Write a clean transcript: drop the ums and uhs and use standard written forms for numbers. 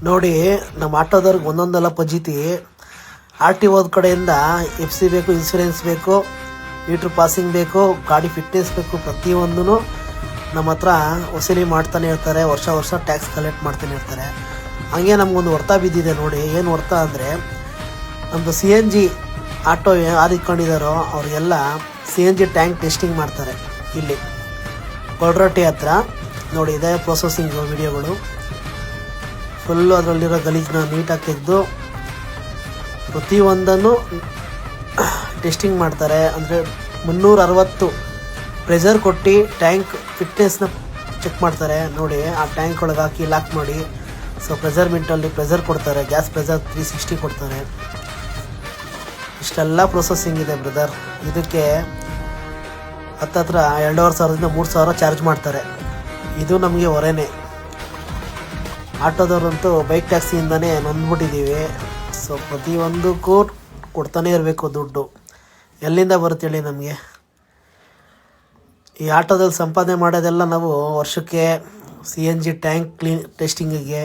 ನೋಡಿ, ನಮ್ಮ ಆಟೋದವ್ರಿಗೆ ಒಂದೊಂದೆಲ್ಲ ಪಜಿತಿ. RTO ಕಡೆಯಿಂದ FC ಬೇಕು, ಇನ್ಸೂರೆನ್ಸ್ ಬೇಕು, ಮೀಟ್ರ್ ಪಾಸಿಂಗ್ ಬೇಕು, ಗಾಡಿ ಫಿಟ್ನೆಸ್ ಬೇಕು, ಪ್ರತಿಯೊಂದೂ ನಮ್ಮ ಹತ್ರ ವಸೂಲಿ ಮಾಡ್ತಾನೆ ಇರ್ತಾರೆ. ವರ್ಷ ಟ್ಯಾಕ್ಸ್ ಕಲೆಕ್ಟ್ ಮಾಡ್ತಾನೆ ಇರ್ತಾರೆ. ಹಂಗೆ ನಮಗೊಂದು ಹೊರ್ತಾ ಬಿದ್ದಿದೆ ನೋಡಿ. ಏನು ಹೊರ್ತಾ ಅಂದರೆ, ನಮ್ಮದು CNG ಆಟೋ ಯಾರು ಇಟ್ಕೊಂಡಿದ್ದಾರೋ ಅವ್ರಿಗೆಲ್ಲ CNG ಟ್ಯಾಂಕ್ ಟೆಸ್ಟಿಂಗ್ ಮಾಡ್ತಾರೆ. ಇಲ್ಲಿ ಕೊಲ್ರೊಟ್ಟಿ ಹತ್ರ ನೋಡಿ, ಇದೇ ಪ್ರೊಸೆಸಿಂಗು ವಿಡಿಯೋಗಳು. ಫುಲ್ಲು ಅದರಲ್ಲಿರೋ ಗಲೀಜನ್ನ ನೀಟಾಗಿ ತೆಗೆದು ಪ್ರತಿಯೊಂದನ್ನು ಟೆಸ್ಟಿಂಗ್ ಮಾಡ್ತಾರೆ. ಅಂದರೆ 360 ಪ್ರೆಷರ್ ಕೊಟ್ಟು ಟ್ಯಾಂಕ್ ಫಿಟ್ನೆಸ್ನ ಚೆಕ್ ಮಾಡ್ತಾರೆ. ನೋಡಿ, ಆ ಟ್ಯಾಂಕ್ ಒಳಗೆ ಹಾಕಿ ಲಾಕ್ ಮಾಡಿ, ಸೊ ಪ್ರೆಷರ್ ಮಿಂಟಲ್ಲಿ ಪ್ರೆಷರ್ ಕೊಡ್ತಾರೆ. ಗ್ಯಾಸ್ ಪ್ರೆಷರ್ 360 ಕೊಡ್ತಾರೆ. ಇಷ್ಟೆಲ್ಲ ಪ್ರೊಸೆಸಿಂಗ್ ಇದೆ ಬ್ರದರ್. ಇದಕ್ಕೆ ಹತ್ತತ್ರ 2,500 3,000 ಚಾರ್ಜ್ ಮಾಡ್ತಾರೆ. ಇದು ನಮಗೆ ಹೊರೆನೇ. ಆಟೋದವ್ರಂತೂ ಬೈಕ್ ಟ್ಯಾಕ್ಸಿಯಿಂದನೇ ನೊಂದ್ಬಿಟ್ಟಿದ್ದೀವಿ. ಸೊ ಪ್ರತಿಯೊಂದಕ್ಕೂ ಕೊಡ್ತಾನೆ ಇರಬೇಕು ದುಡ್ಡು. ಎಲ್ಲಿಂದ ಬರುತ್ತೆ ಹೇಳಿ ನಮಗೆ? ಈ ಆಟೋದಲ್ಲಿ ಸಂಪಾದನೆ ಮಾಡೋದೆಲ್ಲ ನಾವು ವರ್ಷಕ್ಕೆ CNG ಟ್ಯಾಂಕ್ ಟೆಸ್ಟಿಂಗಿಗೆ,